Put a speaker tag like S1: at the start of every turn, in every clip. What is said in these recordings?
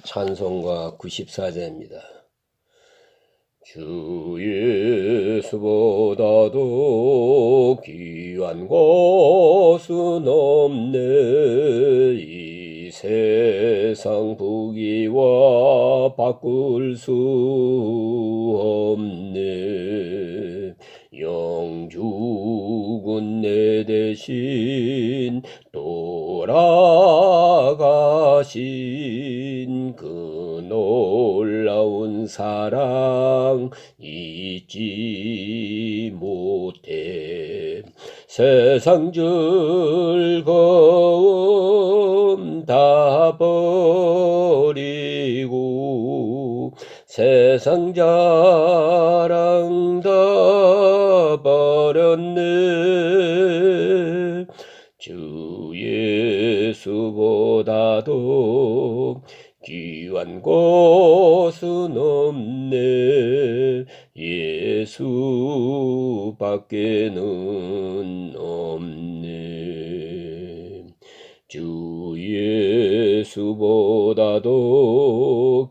S1: 찬송가 94제입니다. 주 예수보다도 귀한 것은 없네. 이 세상 부귀와 바꿀 수 없네. 영죽은 내 대신 돌아가신 그 놀라운 사랑 잊지 못해. 세상 즐거움 다 버리고 세상 자랑 다 버렸네. 주 예수보다도 귀한 것은 없네. 예수밖에는 없네. 주 예수보다도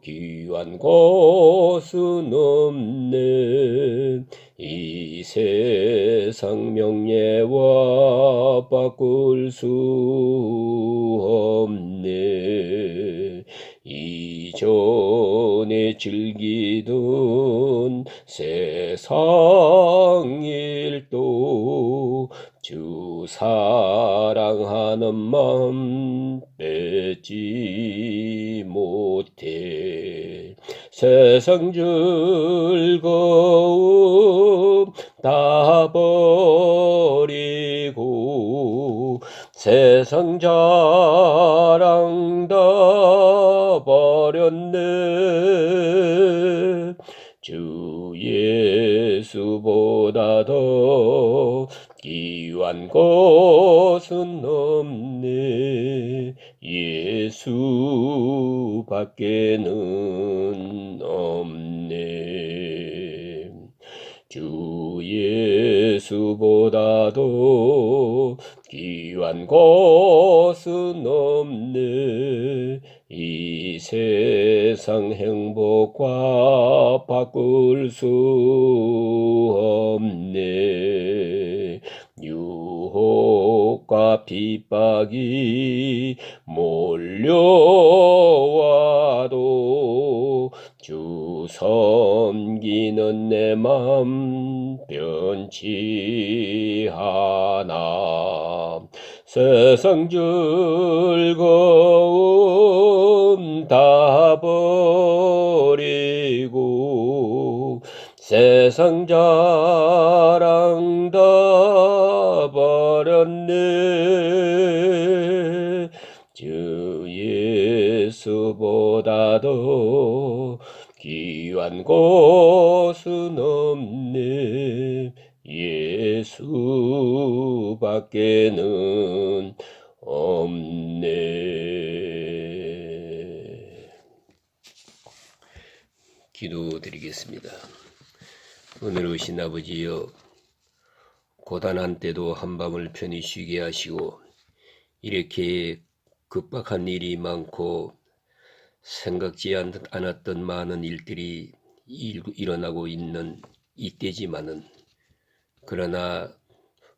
S1: 귀한 것은 없네. 이 세상 명예와 바꿀 수 없네. 이전에 즐기던 세상 일도 주 사랑하는 마음 뺏지 못해. 세상 즐거움 다 버리고 세상 자랑 다 버렸네. 주 예수보다 더 귀한 것은 없네. 예수밖에는 없네. 주 예수보다도 귀한 것은 없네. 이 세상 행복과 바꿀 수 없네. 유혹과 핍박이 몰려와도 주 섬기는 내 맘 변치 않아. 세상 즐거움 다 버리고 세상 자랑 다 버렸네. 주 예수보다도 귀한 것은 없네. 예수밖에는 없네. 기도드리겠습니다. 은혜로 오신 아버지여, 고단한 때도 한밤을 편히 쉬게 하시고 이렇게 급박한 일이 많고 생각지 않았던 많은 일들이 일어나고 있는 이때지만은, 그러나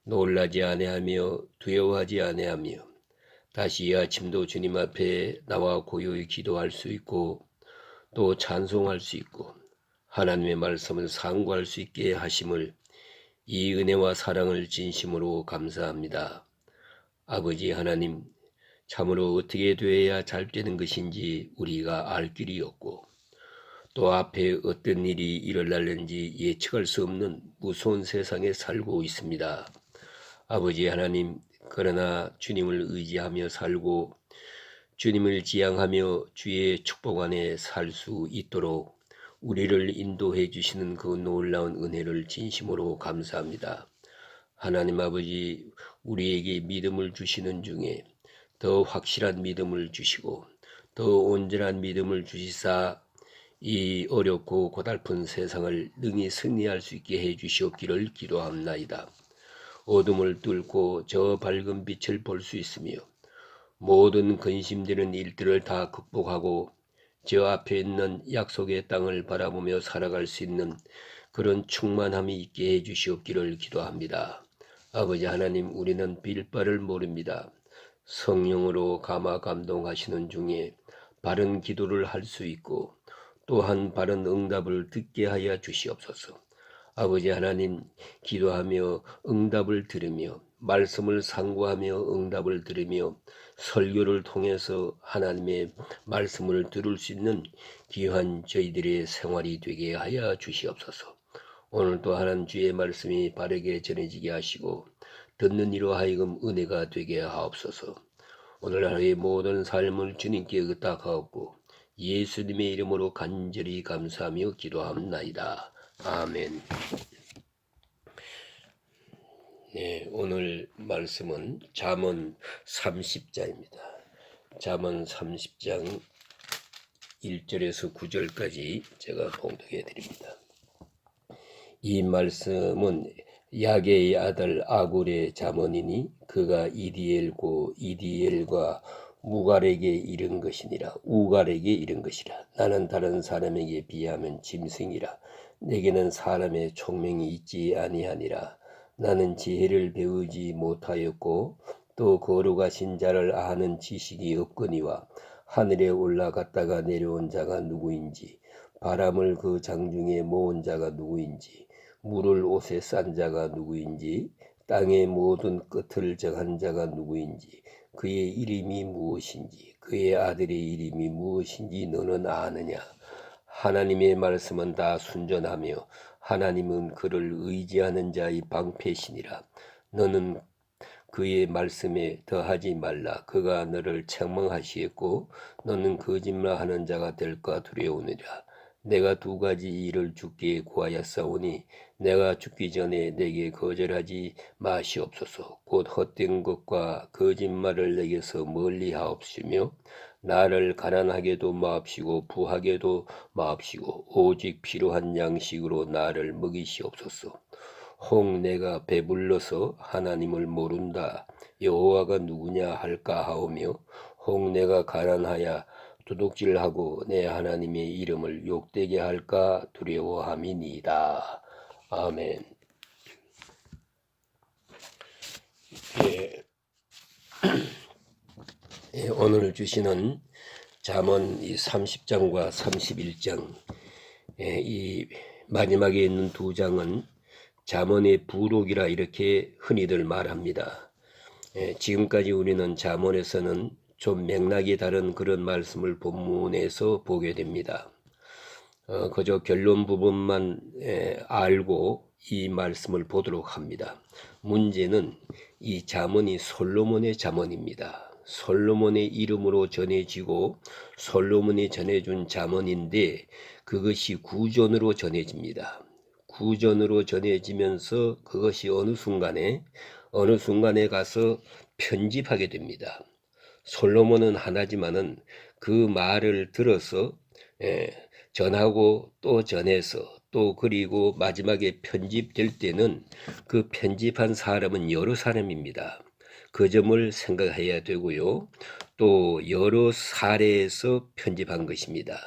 S1: 놀라지 아니하며 두려워하지 아니하며 다시 이 아침도 주님 앞에 나와 고요히 기도할 수 있고 또 찬송할 수 있고 하나님의 말씀을 상고할 수 있게 하심을, 이 은혜와 사랑을 진심으로 감사합니다. 아버지 하나님, 참으로 어떻게 되어야 잘 되는 것인지 우리가 알 길이 없고 또 앞에 어떤 일이 일어날는지 예측할 수 없는 무서운 세상에 살고 있습니다. 아버지 하나님, 그러나 주님을 의지하며 살고 주님을 지향하며 주의 축복 안에 살 수 있도록 우리를 인도해 주시는 그 놀라운 은혜를 진심으로 감사합니다. 하나님 아버지, 우리에게 믿음을 주시는 중에 더 확실한 믿음을 주시고 더 온전한 믿음을 주시사 이 어렵고 고달픈 세상을 능히 승리할 수 있게 해 주시옵기를 기도합나이다. 어둠을 뚫고 저 밝은 빛을 볼 수 있으며 모든 근심되는 일들을 다 극복하고 저 앞에 있는 약속의 땅을 바라보며 살아갈 수 있는 그런 충만함이 있게 해주시옵기를 기도합니다. 아버지 하나님, 우리는 빌 바를 모릅니다. 성령으로 감화 감동하시는 중에 바른 기도를 할 수 있고 또한 바른 응답을 듣게 하여 주시옵소서. 아버지 하나님, 기도하며 응답을 들으며 말씀을 상고하며 응답을 들으며 설교를 통해서 하나님의 말씀을 들을 수 있는 귀한 저희들의 생활이 되게 하여 주시옵소서. 오늘도 하나님 주의 말씀이 바르게 전해지게 하시고 듣는 이로 하여금 은혜가 되게 하옵소서. 오늘 하루의 모든 삶을 주님께 의탁하옵고 예수님의 이름으로 간절히 감사하며 기도합나이다. 아멘. 네, 오늘 말씀은 잠언 30장입니다. 잠언 30장 1절에서 9절까지 제가 봉독해 드립니다. 이 말씀은 야게의 아들 아굴의 잠언이니 그가 이디엘과 우갈에게 이른 것이니라. 나는 다른 사람에게 비하면 짐승이라. 내게는 사람의 총명이 있지 아니하니라. 나는 지혜를 배우지 못하였고 또 거룩하신 자를 아는 지식이 없거니와 하늘에 올라갔다가 내려온 자가 누구인지 바람을 그 장중에 모은 자가 누구인지 물을 옷에 싼 자가 누구인지 땅의 모든 끝을 정한 자가 누구인지 그의 이름이 무엇인지 그의 아들의 이름이 무엇인지 너는 아느냐. 하나님의 말씀은 다 순전하며 하나님은 그를 의지하는 자의 방패시니라. 너는 그의 말씀에 더하지 말라. 그가 너를 책망하시겠고 너는 거짓말하는 자가 될까 두려우니라. 내가 두 가지 일을 주께 구하였사오니 내가 죽기 전에 내게 거절하지 마시옵소서. 곧 헛된 것과 거짓말을 내게서 멀리하옵시며 나를 가난하게도 마옵시고 부하게도 마옵시고 오직 필요한 양식으로 나를 먹이시옵소서. 혹 내가 배불러서 하나님을 모른다 여호와가 누구냐 할까 하오며 혹 내가 가난하여 도둑질하고 내 하나님의 이름을 욕되게 할까 두려워함이니이다. 아멘. 오늘 주시는 잠언 30장과 31장 이 마지막에 있는 두 장은 잠언의 부록이라 이렇게 흔히들 말합니다. 지금까지 우리는 잠언에서는 좀 맥락이 다른 그런 말씀을 본문에서 보게 됩니다. 그저 결론 부분만 알고 이 말씀을 보도록 합니다. 문제는 이 잠언이 솔로몬의 잠언입니다. 솔로몬의 이름으로 전해지고 솔로몬이 전해준 잠언인데 그것이 구전으로 전해집니다. 구전으로 전해지면서 그것이 어느 순간에 가서 편집하게 됩니다. 솔로몬은 하나지만은 그 말을 들어서 전하고 또 전해서 또 그리고 마지막에 편집될 때는 그 편집한 사람은 여러 사람입니다. 그 점을 생각해야 되고요. 또 여러 사례에서 편집한 것입니다.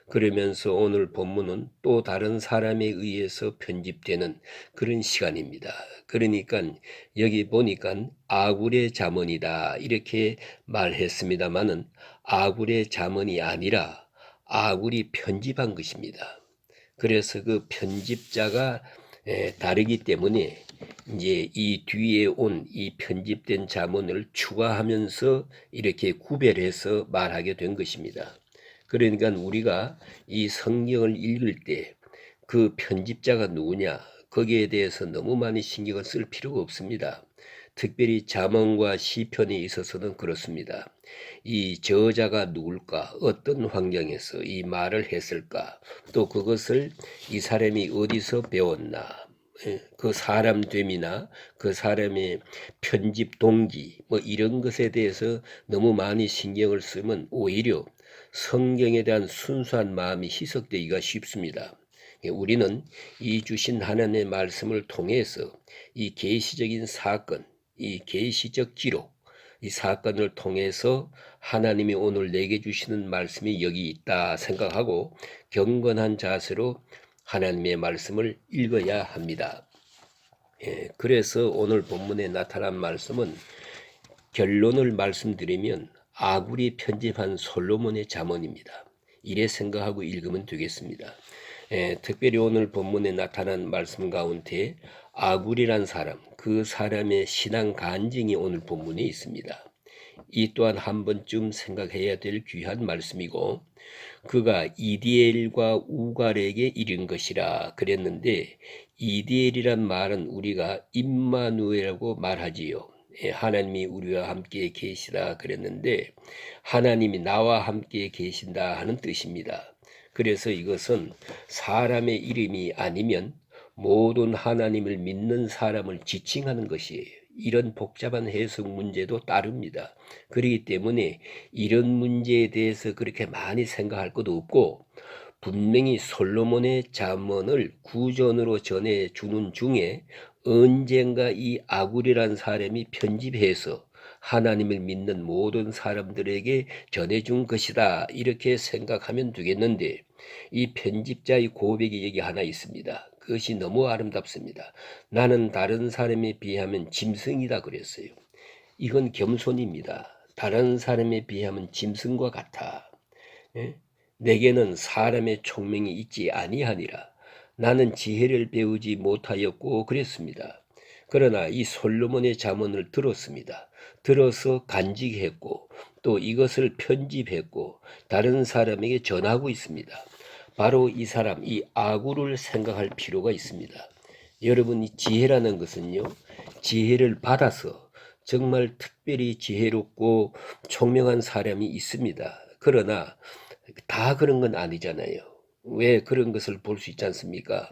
S1: 그러면서 오늘 본문은 또 다른 사람에 의해서 편집되는 그런 시간입니다. 그러니까 여기 보니까 아굴의 잠언이다 이렇게 말했습니다마는 아굴의 잠언이 아니라 아굴이 편집한 것입니다. 그래서 그 편집자가 다르기 때문에 이제 이 뒤에 온 이 편집된 잠언을 추가하면서 이렇게 구별해서 말하게 된 것입니다. 그러니까 우리가 이 성경을 읽을 때 그 편집자가 누구냐 거기에 대해서 너무 많이 신경을 쓸 필요가 없습니다. 특별히 잠언과 시편에 있어서는 그렇습니다. 이 저자가 누굴까, 어떤 환경에서 이 말을 했을까, 또 그것을 이 사람이 어디서 배웠나, 그 사람됨이나 그 사람의 편집 동기 뭐 이런 것에 대해서 너무 많이 신경을 쓰면 오히려 성경에 대한 순수한 마음이 희석되기가 쉽습니다. 우리는 이 주신 하나님의 말씀을 통해서 이 계시적인 사건, 이 계시적 기록, 이 사건을 통해서 하나님이 오늘 내게 주시는 말씀이 여기 있다 생각하고 경건한 자세로 하나님의 말씀을 읽어야 합니다. 그래서 오늘 본문에 나타난 말씀은 결론을 말씀드리면 아굴이 편집한 솔로몬의 잠언입니다. 이래 생각하고 읽으면 되겠습니다. 특별히 오늘 본문에 나타난 말씀 가운데 아굴이란 사람, 그 사람의 신앙 간증이 오늘 본문에 있습니다. 이 또한 한 번쯤 생각해야 될 귀한 말씀이고 그가 이디엘과 우갈에게 이른 것이라 그랬는데 이디엘이란 말은 우리가 임마누엘이라고 말하지요. 하나님이 우리와 함께 계시다 그랬는데 하나님이 나와 함께 계신다 하는 뜻입니다. 그래서 이것은 사람의 이름이 아니면 모든 하나님을 믿는 사람을 지칭하는 것이에요. 이런 복잡한 해석 문제도 따릅니다. 그렇기 때문에 이런 문제에 대해서 그렇게 많이 생각할 것도 없고 분명히 솔로몬의 잠언을 구전으로 전해주는 중에 언젠가 이 아굴이란 사람이 편집해서 하나님을 믿는 모든 사람들에게 전해준 것이다 이렇게 생각하면 되겠는데 이 편집자의 고백이 여기 하나 있습니다. 그것이 너무 아름답습니다. 나는 다른 사람에 비하면 짐승이다 그랬어요. 이건 겸손입니다. 다른 사람에 비하면 짐승과 같아. 내게는 사람의 총명이 있지 아니하니라. 나는 지혜를 배우지 못하였고 그랬습니다. 그러나 이 솔로몬의 잠언을 들었습니다. 들어서 간직했고 또 이것을 편집했고 다른 사람에게 전하고 있습니다. 바로 이 사람, 이 아굴을 생각할 필요가 있습니다. 여러분, 이 지혜라는 것은요, 지혜를 받아서 정말 특별히 지혜롭고 총명한 사람이 있습니다. 그러나 다 그런 건 아니잖아요. 왜 그런 것을 볼 수 있지 않습니까?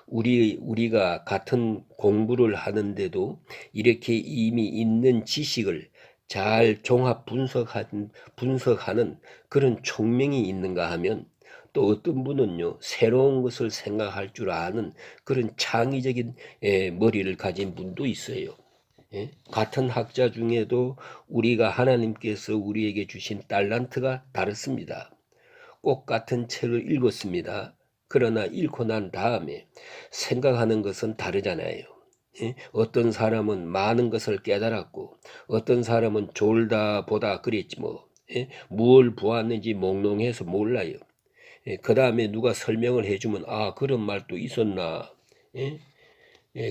S1: 우리가 같은 공부를 하는데도 이렇게 이미 있는 지식을 잘 종합 분석하는 그런 총명이 있는가 하면 또 어떤 분은요 새로운 것을 생각할 줄 아는 그런 창의적인 머리를 가진 분도 있어요. 같은 학자 중에도 우리가 하나님께서 우리에게 주신 달란트가 다릅니다. 꼭 같은 책을 읽었습니다. 그러나 읽고 난 다음에 생각하는 것은 다르잖아요. 어떤 사람은 많은 것을 깨달았고 어떤 사람은 졸다 보다 그랬지 뭐. 무엇을 보았는지 몽롱해서 몰라요. 그 다음에 누가 설명을 해주면 아 그런 말도 있었나.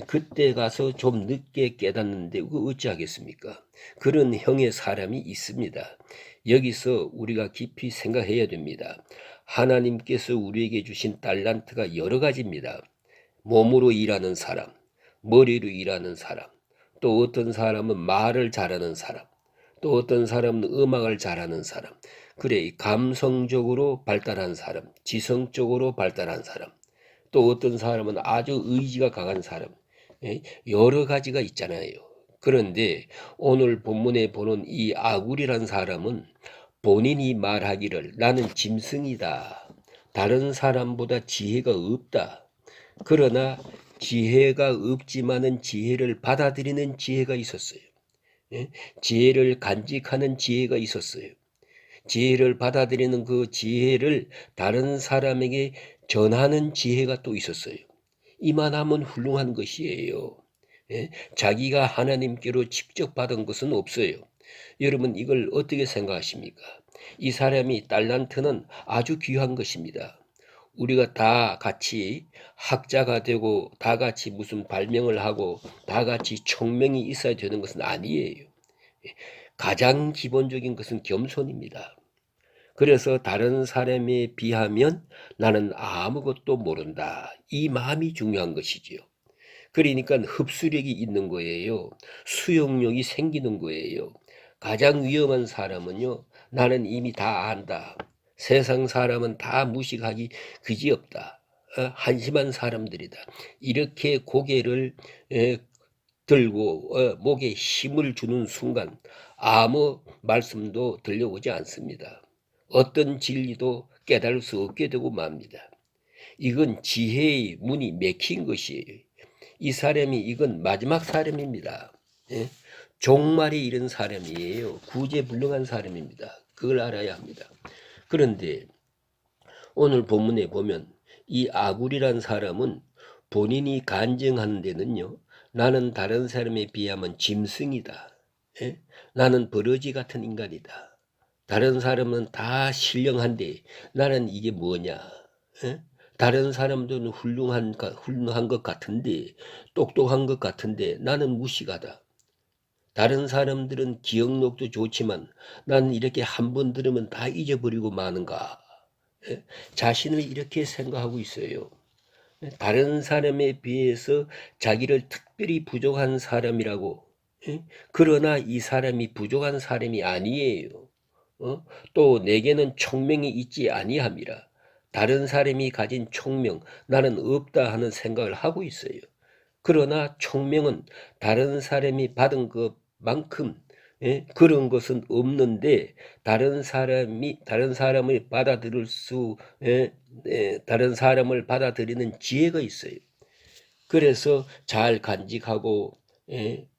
S1: 그때 가서 좀 늦게 깨닫는데 그거 어찌하겠습니까? 그런 형의 사람이 있습니다. 여기서 우리가 깊이 생각해야 됩니다. 하나님께서 우리에게 주신 달란트가 여러 가지입니다. 몸으로 일하는 사람, 머리로 일하는 사람, 또 어떤 사람은 말을 잘하는 사람, 또 어떤 사람은 음악을 잘하는 사람, 그래 감성적으로 발달한 사람, 지성적으로 발달한 사람, 또 어떤 사람은 아주 의지가 강한 사람, 여러 가지가 있잖아요. 그런데 오늘 본문에 보는 이 아굴이란 사람은 본인이 말하기를 나는 짐승이다. 다른 사람보다 지혜가 없다. 그러나 지혜가 없지만은 지혜를 받아들이는 지혜가 있었어요. 지혜를 간직하는 지혜가 있었어요. 지혜를 받아들이는 그 지혜를 다른 사람에게 전하는 지혜가 또 있었어요. 이만하면 훌륭한 것이에요. 자기가 하나님께로 직접 받은 것은 없어요. 여러분 이걸 어떻게 생각하십니까? 이 사람이 달란트는 아주 귀한 것입니다. 우리가 다 같이 학자가 되고 다 같이 무슨 발명을 하고 다 같이 총명이 있어야 되는 것은 아니에요. 가장 기본적인 것은 겸손입니다. 그래서 다른 사람에 비하면 나는 아무것도 모른다. 이 마음이 중요한 것이지요. 그러니까 흡수력이 있는 거예요. 수용력이 생기는 거예요. 가장 위험한 사람은요. 나는 이미 다 안다. 세상 사람은 다 무식하기 그지없다. 한심한 사람들이다. 이렇게 고개를 들고 목에 힘을 주는 순간 아무 말씀도 들려오지 않습니다. 어떤 진리도 깨달을 수 없게 되고 맙니다. 이건 지혜의 문이 막힌 것이에요. 이 사람이 이건 마지막 사람입니다. 종말에 이른 사람이에요. 구제불능한 사람입니다. 그걸 알아야 합니다. 그런데 오늘 본문에 보면 이 아굴이란 사람은 본인이 간증하는 데는요, 나는 다른 사람에 비하면 짐승이다. 예? 나는 버러지 같은 인간이다. 다른 사람은 다 신령한데 나는 이게 뭐냐. 예? 다른 사람들은 훌륭한 것 같은데, 똑똑한 것 같은데 나는 무식하다. 다른 사람들은 기억력도 좋지만 나는 이렇게 한 번 들으면 다 잊어버리고 마는가. 예? 자신을 이렇게 생각하고 있어요. 예? 다른 사람에 비해서 자기를 특별히 부족한 사람이라고. 예? 그러나 이 사람이 부족한 사람이 아니에요. 또 내게는 총명이 있지 아니함이라. 다른 사람이 가진 총명 나는 없다 하는 생각을 하고 있어요. 그러나 총명은 다른 사람이 받은 것만큼 그런 것은 없는데 다른 사람을 받아들일 다른 사람을 받아들이는 지혜가 있어요. 그래서 잘 간직하고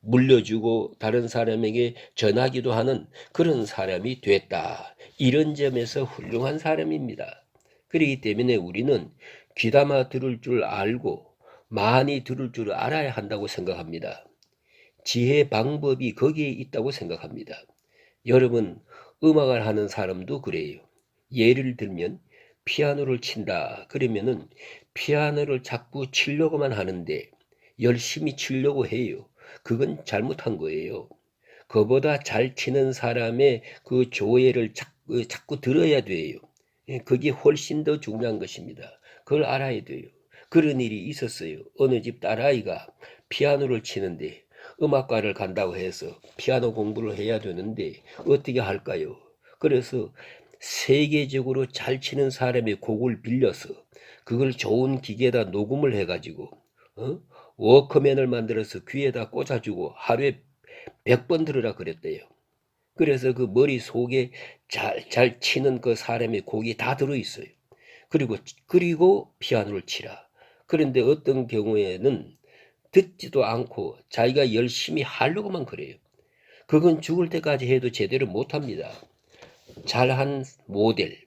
S1: 물려주고 다른 사람에게 전하기도 하는 그런 사람이 됐다. 이런 점에서 훌륭한 사람입니다. 그렇기 때문에 우리는 귀담아 들을 줄 알고 많이 들을 줄 알아야 한다고 생각합니다. 지혜 방법이 거기에 있다고 생각합니다. 여러분, 음악을 하는 사람도 그래요. 예를 들면 피아노를 친다. 그러면은 피아노를 자꾸 치려고만 하는데 열심히 치려고 해요. 그건 잘못한 거예요. 그보다 잘 치는 사람의 그 조예를 자꾸 들어야 돼요. 그게 훨씬 더 중요한 것입니다. 그걸 알아야 돼요. 그런 일이 있었어요. 어느 집 딸아이가 피아노를 치는데 음악과를 간다고 해서 피아노 공부를 해야 되는데 어떻게 할까요? 그래서 세계적으로 잘 치는 사람의 곡을 빌려서 그걸 좋은 기계에다 녹음을 해가지고 워크맨을 만들어서 귀에다 꽂아주고 하루에 100번 들으라 그랬대요. 그래서 그 머릿속에 잘 치는 그 사람의 곡이 다 들어있어요. 그리고 피아노를 치라. 그런데 어떤 경우에는 듣지도 않고 자기가 열심히 하려고만 그래요. 그건 죽을 때까지 해도 제대로 못합니다. 잘한 모델,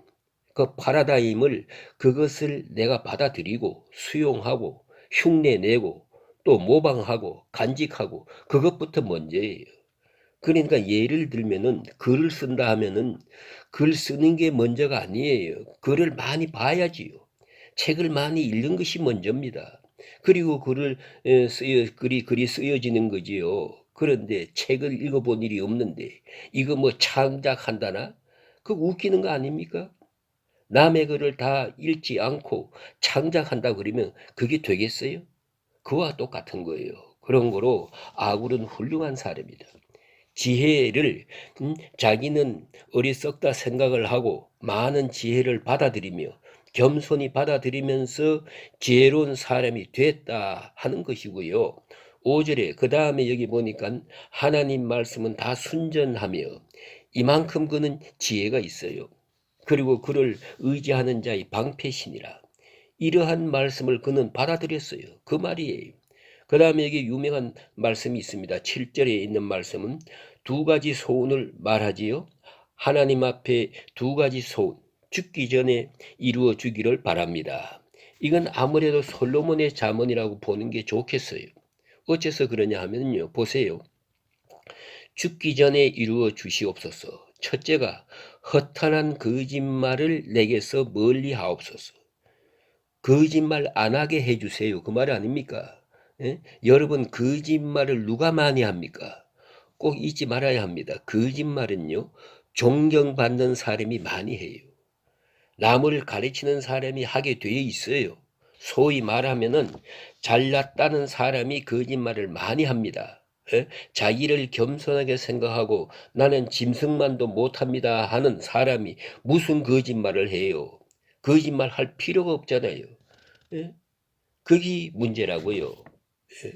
S1: 그 파라다임을 그것을 내가 받아들이고 수용하고 흉내내고 또 모방하고 간직하고 그것부터 먼저예요. 그러니까 예를 들면은 글을 쓴다 하면은 글 쓰는 게 먼저가 아니에요. 글을 많이 봐야지요. 책을 많이 읽는 것이 먼저입니다. 그리고 글이 쓰여지는 거지요. 그런데 책을 읽어본 일이 없는데 이거 뭐 창작한다나? 그거 웃기는 거 아닙니까? 남의 글을 다 읽지 않고 창작한다 그러면 그게 되겠어요? 그와 똑같은 거예요. 그런 거로 아굴은 훌륭한 사람이다. 지혜를 자기는 어리석다 생각을 하고 많은 지혜를 받아들이며 겸손히 받아들이면서 지혜로운 사람이 됐다 하는 것이고요. 5절에 그 다음에 여기 보니까 하나님 말씀은 다 순전하며 이만큼 그는 지혜가 있어요. 그리고 그를 의지하는 자의 방패신이라. 이러한 말씀을 그는 받아들였어요. 그 말이에요. 그 다음에 여기 유명한 말씀이 있습니다. 7절에 있는 말씀은 두 가지 소원을 말하지요. 하나님 앞에 두 가지 소원, 죽기 전에 이루어 주기를 바랍니다. 이건 아무래도 솔로몬의 잠언이라고 보는 게 좋겠어요. 어째서 그러냐 하면요. 보세요. 죽기 전에 이루어 주시옵소서. 첫째가 허탄한 거짓말을 내게서 멀리 하옵소서. 거짓말 안 하게 해주세요. 그 말 아닙니까? 예? 여러분 거짓말을 누가 많이 합니까? 꼭 잊지 말아야 합니다. 거짓말은요. 존경받는 사람이 많이 해요. 남을 가르치는 사람이 하게 돼 있어요. 소위 말하면은 잘났다는 사람이 거짓말을 많이 합니다. 예? 자기를 겸손하게 생각하고 나는 짐승만도 못합니다 하는 사람이 무슨 거짓말을 해요. 거짓말 할 필요가 없잖아요. 예? 그게 문제라고요. 예?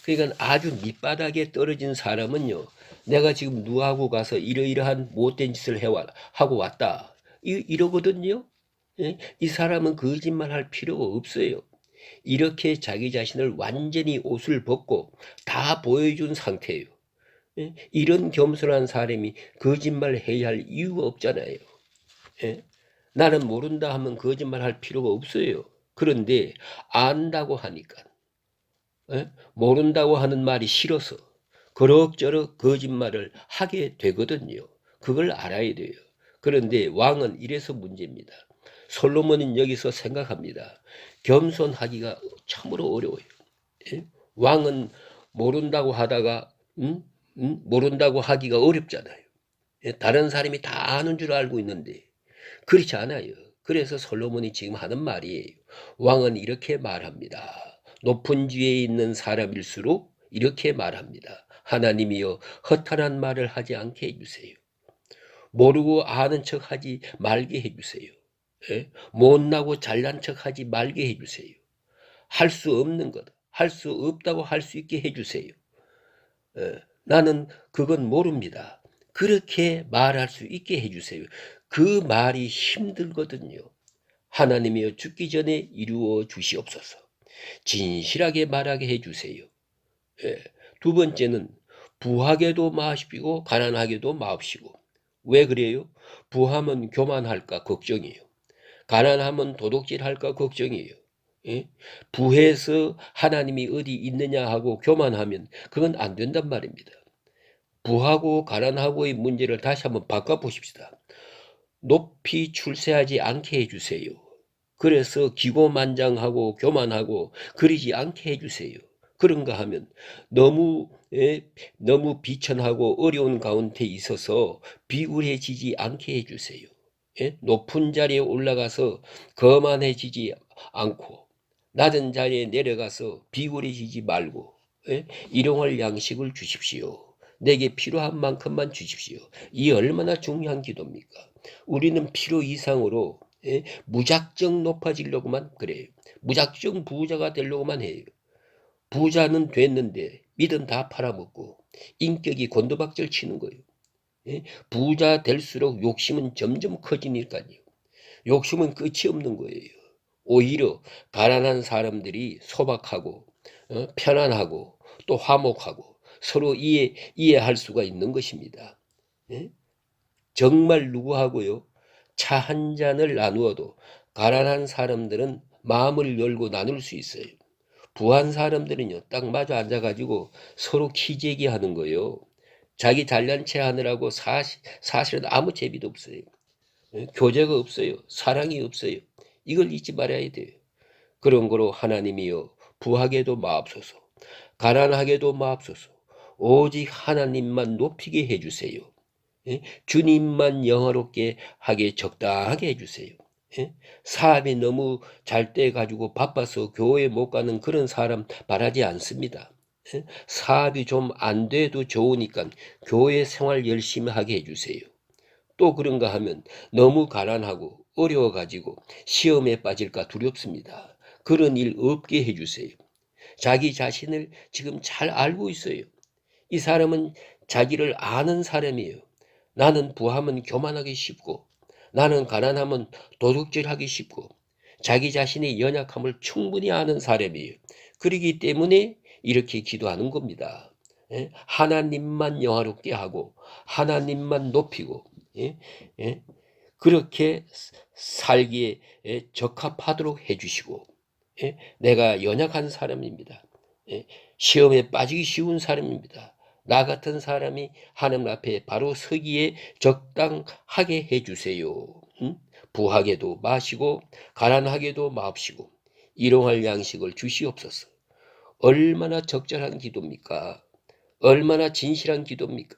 S1: 그러니까 아주 밑바닥에 떨어진 사람은요. 내가 지금 누구하고 가서 이러이러한 못된 짓을 하고 왔다. 이러거든요. 예? 이 사람은 거짓말 할 필요가 없어요. 이렇게 자기 자신을 완전히 옷을 벗고 다 보여준 상태예요. 예? 이런 겸손한 사람이 거짓말 해야 할 이유가 없잖아요. 예? 나는 모른다 하면 거짓말 할 필요가 없어요. 그런데 안다고 하니까, 예? 모른다고 하는 말이 싫어서 그럭저럭 거짓말을 하게 되거든요. 그걸 알아야 돼요. 그런데 왕은 이래서 문제입니다. 솔로몬은 여기서 생각합니다. 겸손하기가 참으로 어려워요. 예? 왕은 모른다고 하다가 모른다고 하기가 어렵잖아요. 예? 다른 사람이 다 아는 줄 알고 있는데 그렇지 않아요. 그래서 솔로몬이 지금 하는 말이에요. 왕은 이렇게 말합니다. 높은 지위에 있는 사람일수록 이렇게 말합니다. 하나님이여 허탄한 말을 하지 않게 해주세요. 모르고 아는 척하지 말게 해주세요. 예? 못나고 잘난 척하지 말게 해주세요. 할 수 없는 것, 할 수 없다고 할 수 있게 해주세요. 나는 그건 모릅니다. 그렇게 말할 수 있게 해주세요. 그 말이 힘들거든요. 하나님이여 죽기 전에 이루어 주시옵소서. 진실하게 말하게 해주세요. 두 번째는 부하게도 마시고 가난하게도 마옵시고. 왜 그래요? 부하면 교만할까 걱정이에요. 가난하면 도둑질할까 걱정이에요. 예? 부해서 하나님이 어디 있느냐 하고 교만하면 그건 안 된단 말입니다. 부하고 가난하고의 문제를 다시 한번 바꿔보십시다. 높이 출세하지 않게 해주세요. 그래서 기고만장하고 교만하고 그러지 않게 해주세요. 그런가 하면 너무 비천하고 어려운 가운데 있어서 비굴해지지 않게 해주세요. 높은 자리에 올라가서 거만해지지 않고 낮은 자리에 내려가서 비굴해지지 말고 일용할 양식을 주십시오. 내게 필요한 만큼만 주십시오. 이 얼마나 중요한 기도입니까? 우리는 필요 이상으로 무작정 높아지려고만 그래요. 무작정 부자가 되려고만 해요. 부자는 됐는데 믿음 다 팔아먹고 인격이 곤두박질 치는 거예요. 부자 될수록 욕심은 점점 커지니까요. 욕심은 끝이 없는 거예요. 오히려 가난한 사람들이 소박하고 편안하고 또 화목하고 서로 이해할 수가 있는 것입니다. 정말 누구하고요? 차 한 잔을 나누어도 가난한 사람들은 마음을 열고 나눌 수 있어요. 부한 사람들은요, 딱 마주 앉아가지고 서로 키재기 하는 거예요. 자기 잘난 체 하느라고 사실은 아무 재미도 없어요. 교제가 없어요. 사랑이 없어요. 이걸 잊지 말아야 돼요. 그런 거로 하나님이여 부하게도 마옵소서, 가난하게도 마옵소서, 오직 하나님만 높이게 해주세요. 주님만 영화롭게 하게 적당하게 해주세요. 사업이 너무 잘 돼 가지고 바빠서 교회 못 가는 그런 사람 바라지 않습니다. 사업이 좀 안 돼도 좋으니까 교회 생활 열심히 하게 해주세요. 또 그런가 하면 너무 가난하고 어려워 가지고 시험에 빠질까 두렵습니다. 그런 일 없게 해주세요. 자기 자신을 지금 잘 알고 있어요. 이 사람은 자기를 아는 사람이에요. 나는 부하면 교만하기 쉽고 나는 가난하면 도둑질하기 쉽고 자기 자신의 연약함을 충분히 아는 사람이에요. 그러기 때문에 이렇게 기도하는 겁니다. 하나님만 영화롭게 하고 하나님만 높이고 그렇게 살기에 적합하도록 해주시고 내가 연약한 사람입니다. 시험에 빠지기 쉬운 사람입니다. 나 같은 사람이 하나님 앞에 바로 서기에 적당하게 해주세요. 부하게도 마시고 가난하게도 마옵시고 일용할 양식을 주시옵소서. 얼마나 적절한 기도입니까? 얼마나 진실한 기도입니까?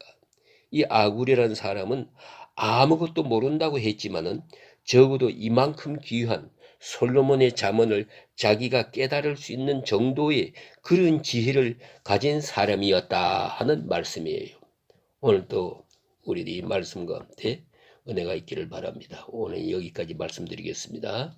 S1: 이 아굴이라는 사람은 아무것도 모른다고 했지만은 적어도 이만큼 귀한 솔로몬의 잠언을 자기가 깨달을 수 있는 정도의 그런 지혜를 가진 사람이었다 하는 말씀이에요. 오늘도 우리 이 말씀과 함께 은혜가 있기를 바랍니다. 오늘 여기까지 말씀드리겠습니다.